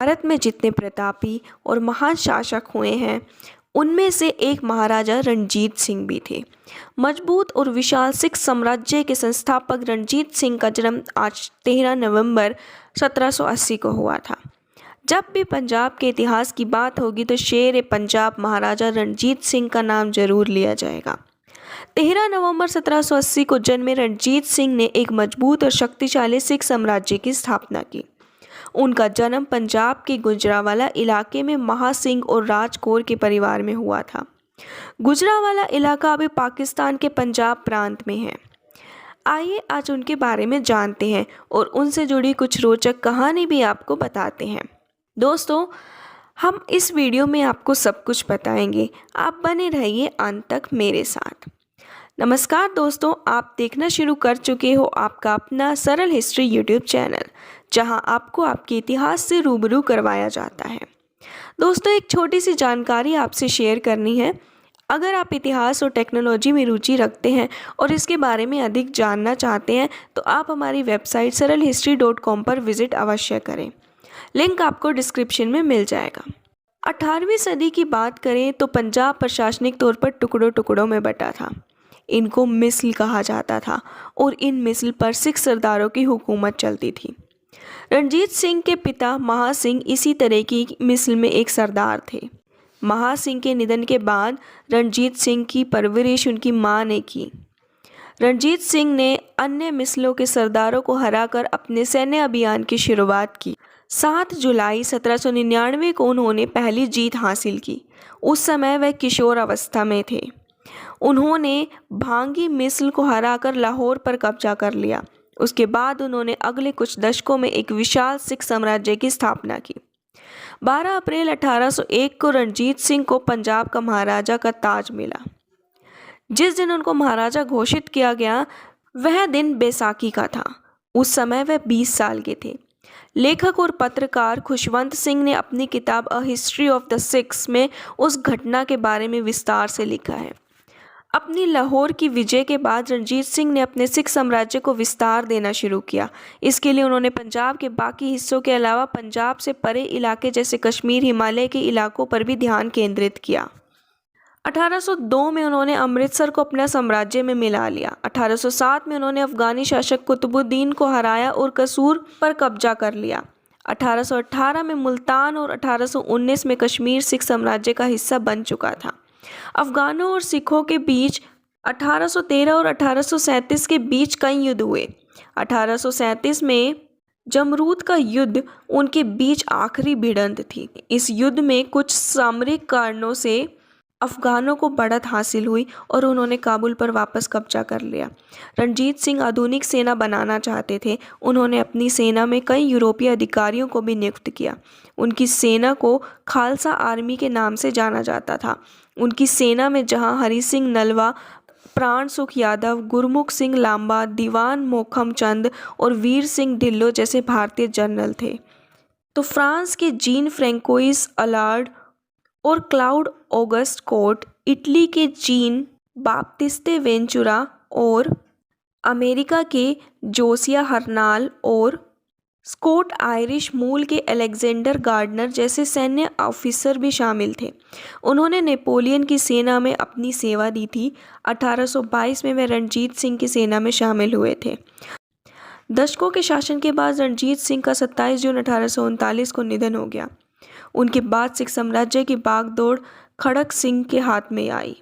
भारत में जितने प्रतापी और महान शासक हुए हैं उनमें से एक महाराजा रणजीत सिंह भी थे। मजबूत और विशाल सिख साम्राज्य के संस्थापक रणजीत सिंह का जन्म आज 13 नवंबर 1780 को हुआ था। जब भी पंजाब के इतिहास की बात होगी तो शेर ए पंजाब महाराजा रणजीत सिंह का नाम जरूर लिया जाएगा। 13 नवंबर 1780 को जन्मे रणजीत सिंह ने एक मजबूत और शक्तिशाली सिख साम्राज्य की स्थापना की। उनका जन्म पंजाब के गुजरांवाला इलाके में महासिंह और राजकौर के परिवार में हुआ था। गुजरांवाला इलाका अभी पाकिस्तान के पंजाब प्रांत में है। आइए आज उनके बारे में जानते हैं और उनसे जुड़ी कुछ रोचक कहानी भी आपको बताते हैं। दोस्तों, हम इस वीडियो में आपको सब कुछ बताएंगे, आप बने रहिए अंत तक मेरे साथ। नमस्कार दोस्तों, आप देखना शुरू कर चुके हो आपका अपना सरल हिस्ट्री यूट्यूब चैनल, जहां आपको आपके इतिहास से रूबरू करवाया जाता है। दोस्तों, एक छोटी सी जानकारी आपसे शेयर करनी है। अगर आप इतिहास और टेक्नोलॉजी में रुचि रखते हैं और इसके बारे में अधिक जानना चाहते हैं तो आप हमारी वेबसाइट सरलहिस्ट्री.com पर विजिट अवश्य करें। लिंक आपको डिस्क्रिप्शन में मिल जाएगा। 18वीं सदी की बात करें तो पंजाब प्रशासनिक तौर पर टुकड़ों टुकड़ों में बटा था। इनको मिस्ल कहा जाता था और इन मिस्ल पर सिख सरदारों की हुकूमत चलती थी। रणजीत सिंह के पिता महासिंह इसी तरह की मिस्ल में एक सरदार थे। महासिंह के निधन के बाद रणजीत सिंह की परवरिश उनकी मां ने की। रणजीत सिंह ने अन्य मिस्लों के सरदारों को हराकर अपने सैन्य अभियान की शुरुआत की। 7 जुलाई 1799 को उन्होंने पहली जीत हासिल की। उस समय वह किशोर अवस्था में थे। उन्होंने भांगी मिस्ल को हराकर लाहौर पर कब्जा कर लिया। उसके बाद उन्होंने अगले कुछ दशकों में एक विशाल सिख साम्राज्य की स्थापना की। 12 अप्रैल 1801 को रणजीत सिंह को पंजाब का महाराजा का ताज मिला। जिस दिन उनको महाराजा घोषित किया गया वह दिन बैसाखी का था। उस समय वह 20 साल के थे। लेखक और पत्रकार खुशवंत सिंह ने अपनी किताब a history of the Sikhs में उस घटना के बारे में विस्तार से लिखा है। अपनी लाहौर की विजय के बाद रणजीत सिंह ने अपने सिख साम्राज्य को विस्तार देना शुरू किया। इसके लिए उन्होंने पंजाब के बाकी हिस्सों के अलावा पंजाब से परे इलाके जैसे कश्मीर, हिमालय के इलाकों पर भी ध्यान केंद्रित किया। 1802 में उन्होंने अमृतसर को अपना साम्राज्य में मिला लिया। 1807 में उन्होंने अफगानी शासक कुतुबुद्दीन को हराया और कसूर पर कब्जा कर लिया। 1818 में मुल्तान और 1819 में कश्मीर सिख साम्राज्य का हिस्सा बन चुका था। अफगानों और सिखों के बीच 1813 और 1837 के बीच कई युद्ध हुए। 1837 में जमरूद का युद्ध उनके बीच आखिरी भिड़ंत थी। इस युद्ध में कुछ सामरिक कारणों से अफगानों को बढ़त हासिल हुई और उन्होंने काबुल पर वापस कब्जा कर लिया। रणजीत सिंह आधुनिक सेना बनाना चाहते थे। उन्होंने अपनी सेना में कई यूरोपीय अधिकारियों को भी नियुक्त किया। उनकी सेना को खालसा आर्मी के नाम से जाना जाता था। उनकी सेना में जहां हरि सिंह नलवा, प्राण सुख यादव, गुरमुख सिंह लांबा, दीवान मोखम चंद और वीर सिंह ढिल्लो जैसे भारतीय जनरल थे, तो फ्रांस के जीन फ्रेंकोइस अलार्ड और क्लाउड ऑगस्ट कोर्ट, इटली के जीन बाप्तिस्ते वेंचुरा और अमेरिका के जोसिया हर्नाल और स्कॉट आयरिश मूल के अलेक्जेंडर गार्डनर जैसे सैन्य ऑफिसर भी शामिल थे। उन्होंने नेपोलियन की सेना में अपनी सेवा दी थी। 1822 में वे रणजीत सिंह की सेना में शामिल हुए थे। दशकों के शासन के बाद रणजीत सिंह का 27 जून 1839 को निधन हो गया। उनके बाद सिख साम्राज्य की बागडोर खड़क सिंह के हाथ में आई।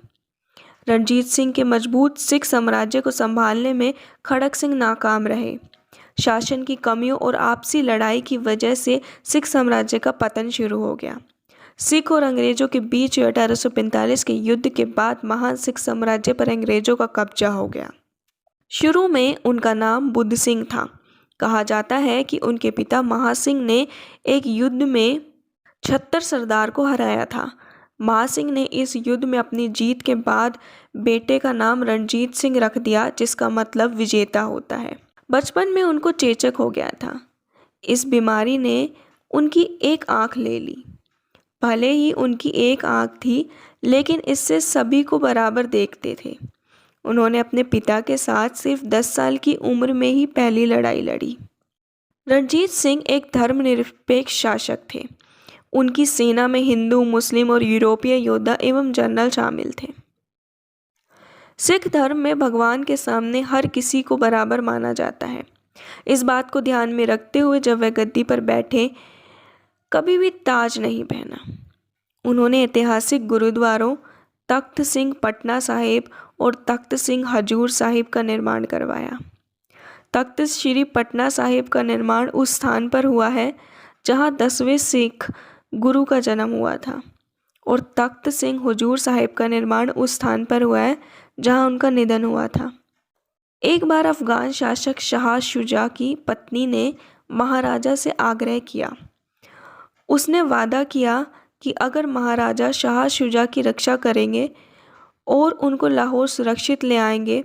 रणजीत सिंह के मजबूत सिख साम्राज्य को संभालने में खड़क सिंह नाकाम रहे। शासन की कमियों और आपसी लड़ाई की वजह से सिख साम्राज्य का पतन शुरू हो गया। सिख और अंग्रेजों के बीच 1845 के युद्ध के बाद महान सिख साम्राज्य पर अंग्रेजों का कब्जा हो गया। शुरू में उनका नाम बुद्ध सिंह था। कहा जाता है कि उनके पिता महासिंह ने एक युद्ध में 76 सरदार को हराया था। महासिंह ने इस युद्ध में अपनी जीत के बाद बेटे का नाम रणजीत सिंह रख दिया, जिसका मतलब विजेता होता है। बचपन में उनको चेचक हो गया था। इस बीमारी ने उनकी एक आंख ले ली। भले ही उनकी एक आंख थी, लेकिन इससे सभी को बराबर देखते थे। उन्होंने अपने पिता के साथ सिर्फ 10 साल की उम्र में ही पहली लड़ाई लड़ी। रणजीत सिंह एक धर्मनिरपेक्ष शासक थे। उनकी सेना में हिंदू, मुस्लिम और यूरोपीय योद्धा एवं जनरल शामिल थे। सिख धर्म में भगवान के सामने हर किसी को बराबर माना जाता है। इस बात को ध्यान में रखते हुए जब वह गद्दी पर बैठे, कभी भी ताज नहीं पहना। उन्होंने ऐतिहासिक गुरुद्वारों तख्त सिंह पटना साहिब और तख्त सिंह हजूर साहिब का निर्माण करवाया। तख्त श्री पटना साहिब का निर्माण उस स्थान पर हुआ है जहां 10वें सिख गुरु का जन्म हुआ था, और तख्त सिंह हजूर साहिब का निर्माण उस स्थान पर हुआ है जहां उनका निधन हुआ था। एक बार अफगान शासक शाह शुजा की पत्नी ने महाराजा से आग्रह किया। उसने वादा किया कि अगर महाराजा शाह शुजा की रक्षा करेंगे और उनको लाहौर सुरक्षित ले आएंगे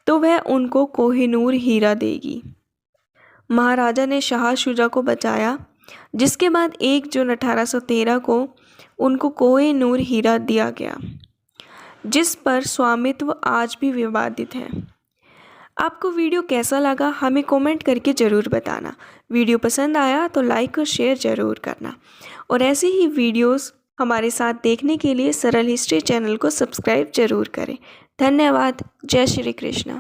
तो वह उनको कोहिनूर हीरा देगी। महाराजा ने शाह शुजा को बचाया, जिसके बाद 1 जून 1813 को उनको कोहिनूर हीरा दिया गया, जिस पर स्वामित्व आज भी विवादित है। आपको वीडियो कैसा लगा हमें कमेंट करके ज़रूर बताना। वीडियो पसंद आया तो लाइक और शेयर ज़रूर करना, और ऐसे ही वीडियोस हमारे साथ देखने के लिए सरल हिस्ट्री चैनल को सब्सक्राइब ज़रूर करें। धन्यवाद। जय श्री कृष्ण।